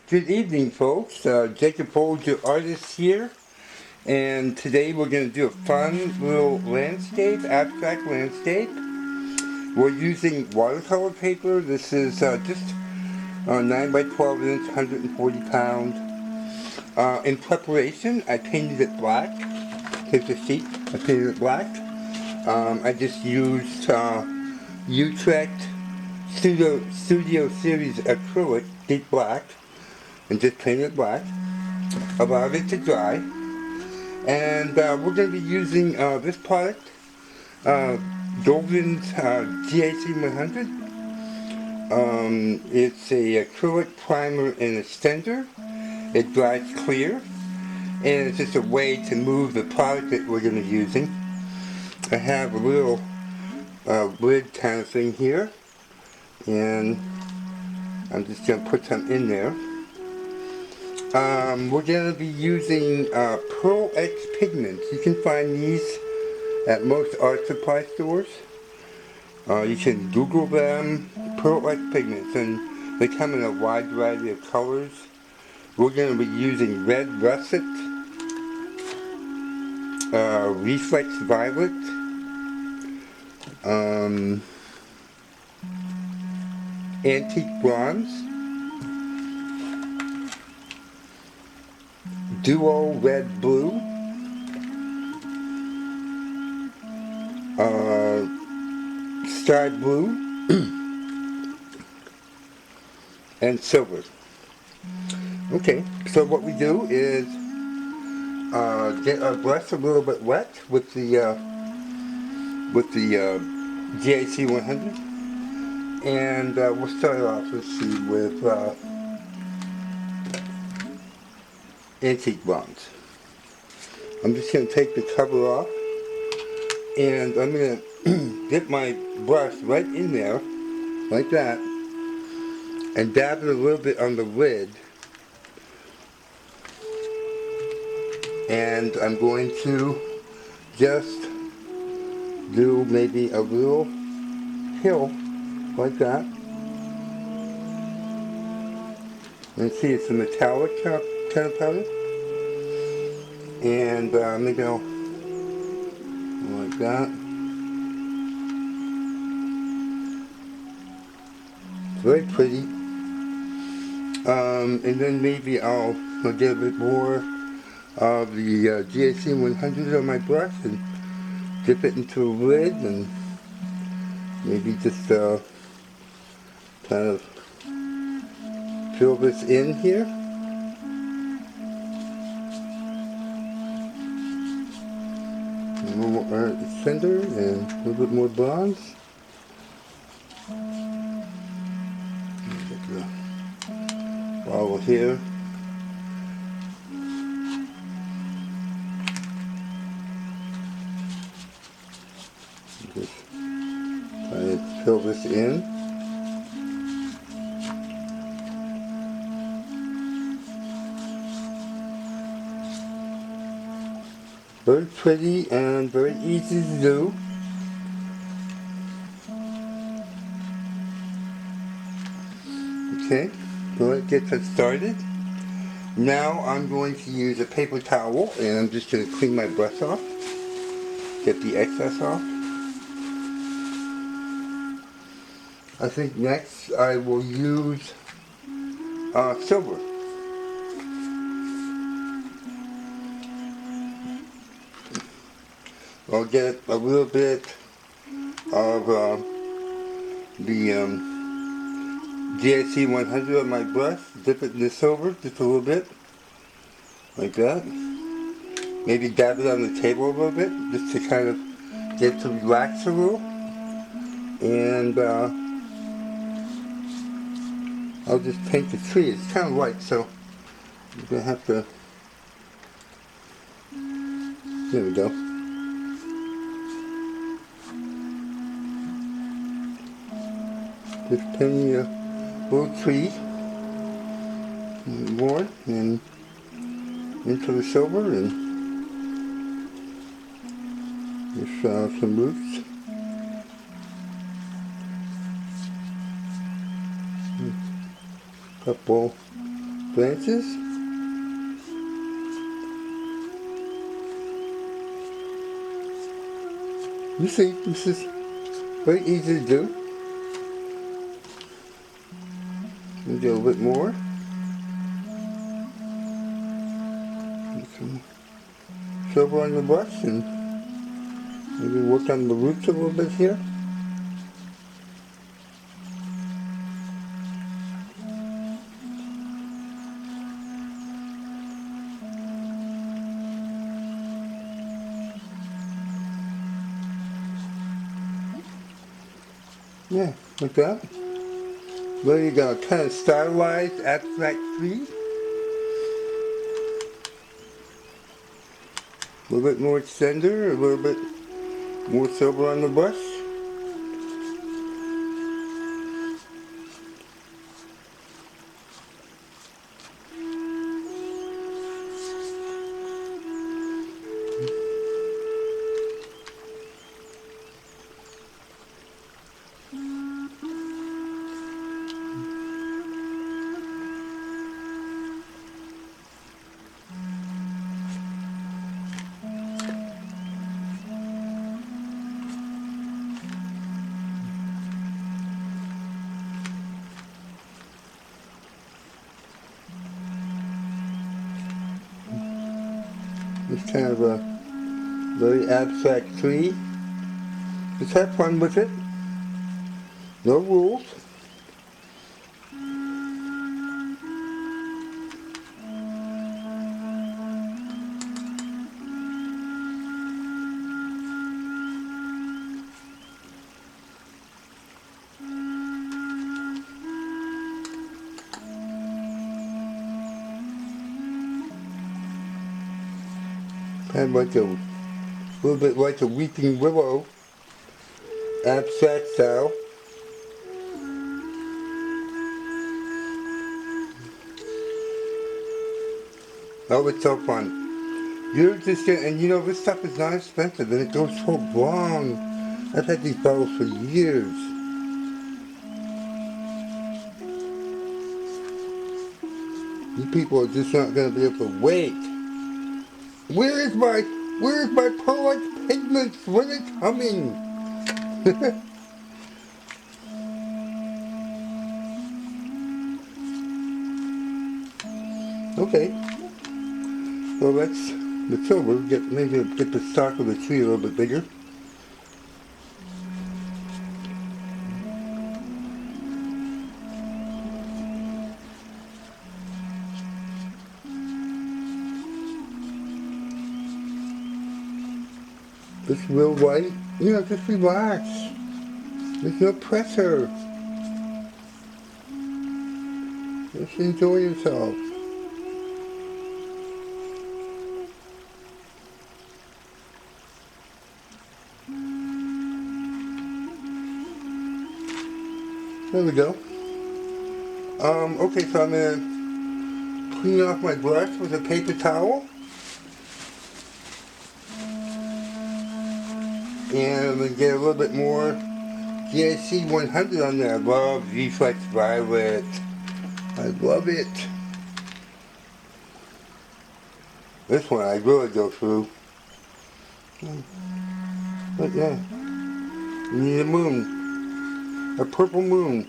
Good evening, folks. Jacob Folger, artist here, and today we're going to do a fun little landscape, abstract landscape. We're using watercolor paper. This is just 9 by 12 inch, 140 pound. In preparation, I painted it black. Here's the sheet. I painted it black. I just used Utrecht Studio Series acrylic, deep black, and just painted it black. Allowed it to dry. And we're going to be using this product, Golden's GAC 100. It's a acrylic primer and extender. It dries clear, and it's just a way to move the product that we're going to be using. I have a little lid kind of thing here, and I'm just going to put some in there. We're going to be using Pearl Ex Pigments. You can find these at most art supply stores. You can Google them, Pearl Ex Pigments, and they come in a wide variety of colors. We're going to be using red russet, Reflex Violet, antique bronze, duo red blue, sky blue, and silver. Okay, so what we do is get our brush a little bit wet with the GAC 100, and we'll start off, let's see, with antique bronze. I'm just going to take the cover off, and I'm going to dip my brush right in there, like that, and dab it a little bit on the lid. And I'm going to just do maybe a little hill, like that. And see, it's a metallic kind of powder. And maybe I'll like that. Very pretty. And then maybe I'll get a bit more of the GAC 100 on my brush and dip it into a lid and maybe just kind of fill this in here. A little more center and a little bit more bronze. Get the bottle here. Just try to fill this in. Very pretty and very easy to do. Okay, so let's get that started. Now I'm going to use a paper towel and I'm just going to clean my brush off. Get the excess off. I think next I will use silver. I'll get a little bit of the GAC 100 on my brush, dip it in the silver just a little bit, like that. Maybe dab it on the table a little bit, just to kind of get it to relax a little. And I'll just paint the tree. It's kind of light, so I'm going to have to, there we go. Just painting a little tree more and into the silver and just some roots. Couple branches. You see, this is very easy to do. We'll do a little bit more. Get some silver on the brush and maybe work on the roots a little bit here. Yeah, like that. There you go, kind of stylized abstract tree. A little bit more extender, a little bit more silver on the brush. It's kind of a very abstract tree. Just have fun with it. No rules. Kind of like a little bit like a weeping willow, abstract style. Oh, it's so fun. You're just gonna, and you know, this stuff is not expensive and it goes so long. I've had these bottles for years. You people are just not gonna be able to wait. Where's my pearlite pigments? When are they coming? Okay. Well, that's the silver. Maybe get the stalk of the tree a little bit bigger. Just real white. You know, just relax. There's no pressure. Just enjoy yourself. There we go. Okay, so I'm gonna clean off my brush with a paper towel. And I'm gonna get a little bit more GIC 100 on there. I love Reflex Violet. I love it. This one I really go through. But yeah, you need a moon. A purple moon.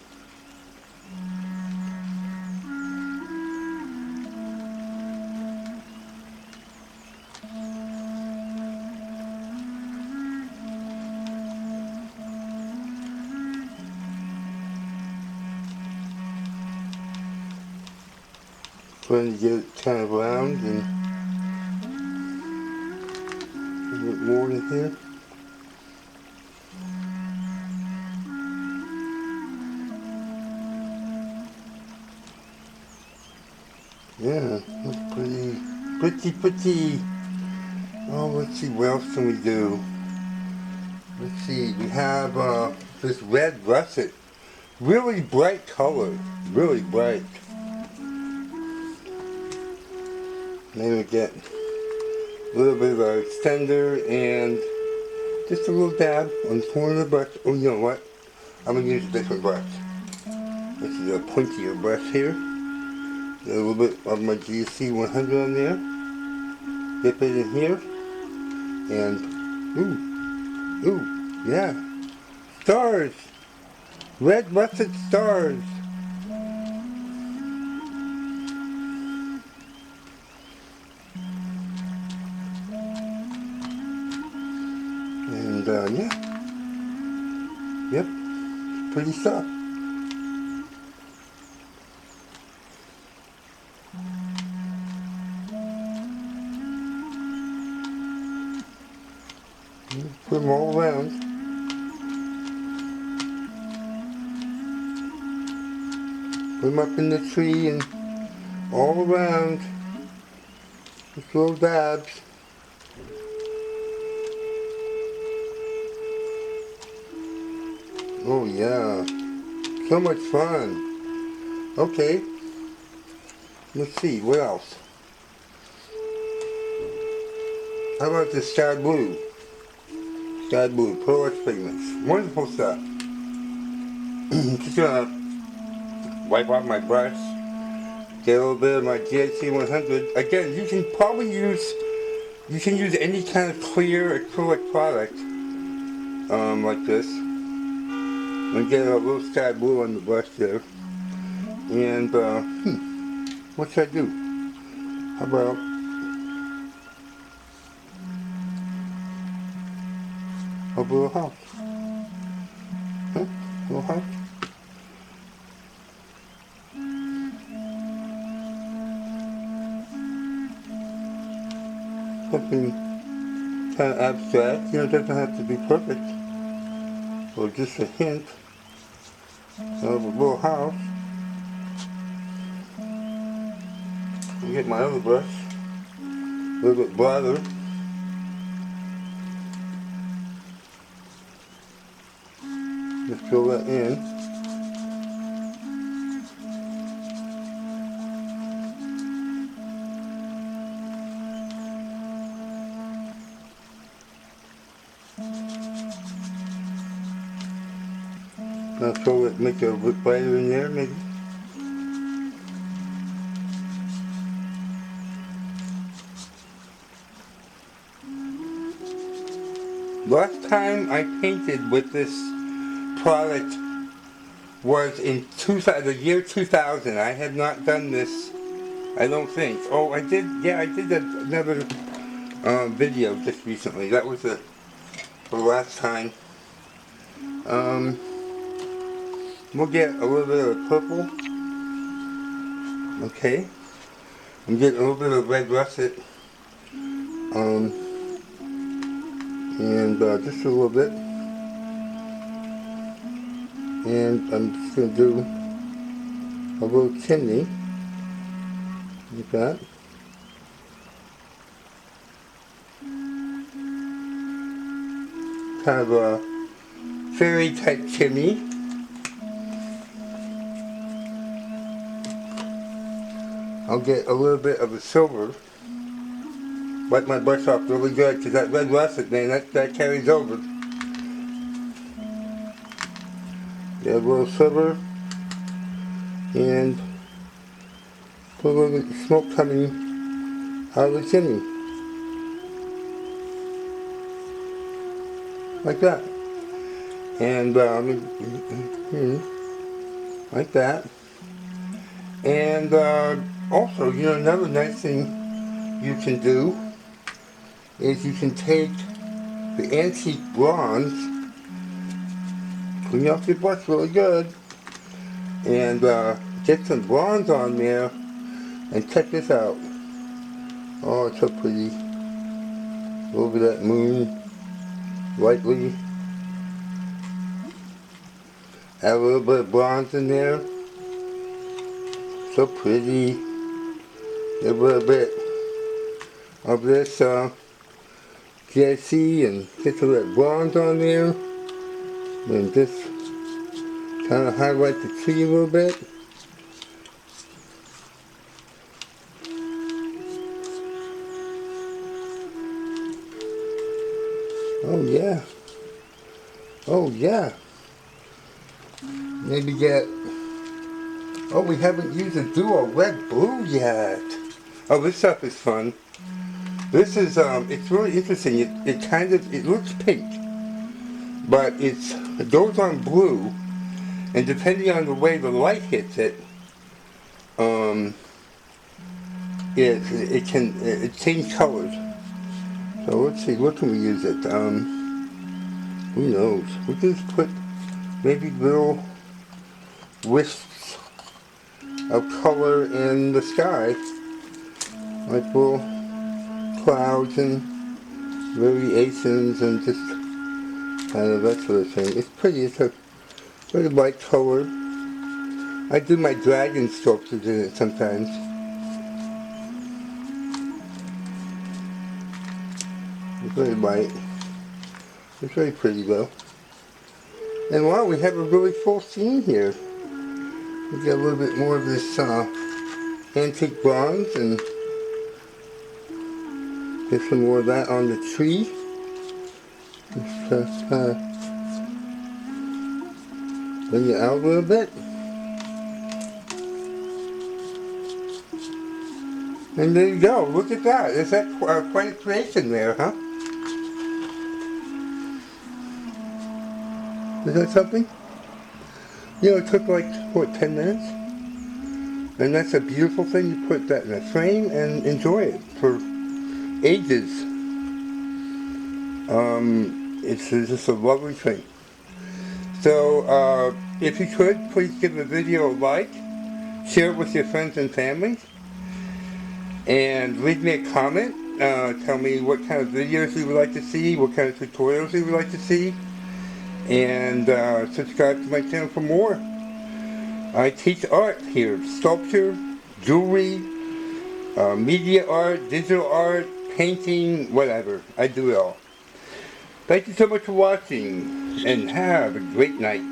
Trying to get it kind of round and a little bit more in here. Yeah, that's pretty, pretty. Oh, let's see, what else can we do? Let's see, we have this red russet. Really bright color, really bright. Maybe get a little bit of an extender and just a little dab on the corner of the brush. Oh, you know what? I'm going to use a different brush. This is a pointier brush here. A little bit of my GC 100 on there. Dip it in here. And, yeah. Stars! Red russet stars! And, yeah. Yep. Pretty stuff. Put them all around. Put them up in the tree and all around. Just little dabs. Oh yeah. So much fun. Okay. Let's see, what else? How about the sky blue? Sky blue, Ex Pigments. Wonderful stuff. Just gonna wipe off my brush. Get a little bit of my GHC 100. Again, you can probably use any kind of clear acrylic product, like this. And get a little sky blue on the brush there. And, what should I do? How about a little house? Huh? Little house? Something kind of abstract, it doesn't have to be perfect. Or just a hint of a little house. I'll get my other brush, a little bit broader. Just fill that in. I'll throw it, make it a bit brighter in there, maybe. Last time I painted with this product was in the year 2000. I had not done this, I don't think. Oh, I did, yeah, I did another video just recently. That was the last time. We'll get a little bit of purple. Okay. I'm getting a little bit of red russet. And just a little bit. And I'm just going to do a little chimney. Like that. Kind of a fairy type chimney. I'll get a little bit of a silver. Wipe my brush off really good because that red russet, man, that carries over. Get a little silver and put a little bit of smoke coming out of the chimney. Like that. And like that. And also, you know, another nice thing you can do is you can take the antique bronze, clean off your brush really good, and get some bronze on there, and check this out. Oh, it's so pretty. Over that moon, lightly. Add a little bit of bronze in there. So pretty. A little bit of this GIC and get a little bronze on there. And just kind of highlight the tree a little bit. Oh yeah. Oh yeah. Maybe get a Oh, we haven't used a duo red blue yet. Oh, this stuff is fun. This is, it's really interesting. It looks pink, but it goes on blue, and depending on the way the light hits it, it changes colors. So let's see, what can we use it? Who knows? We can just put maybe little wisps of color in the sky, like little clouds and variations and just kind of that sort of thing. It's pretty. It's a very light color. I do my dragon sculptures in it sometimes. It's very light. It's very pretty though. And wow, we have a really full scene here. We got a little bit more of this antique bronze, and get some more of that on the tree. Just bring it out a little bit. And there you go. Look at that. Is that quite a creation there, huh? Is that something? You know, it took like, what, 10 minutes? And that's a beautiful thing. You put that in a frame and enjoy it for ages. It's just a lovely thing. So, if you could, please give the video a like, share it with your friends and family, and leave me a comment. Tell me what kind of videos you would like to see, what kind of tutorials you would like to see, and subscribe to my channel for more. I teach art here, sculpture, jewelry, media art, digital art, painting, whatever. I do it all. Thank you so much for watching, and have a great night.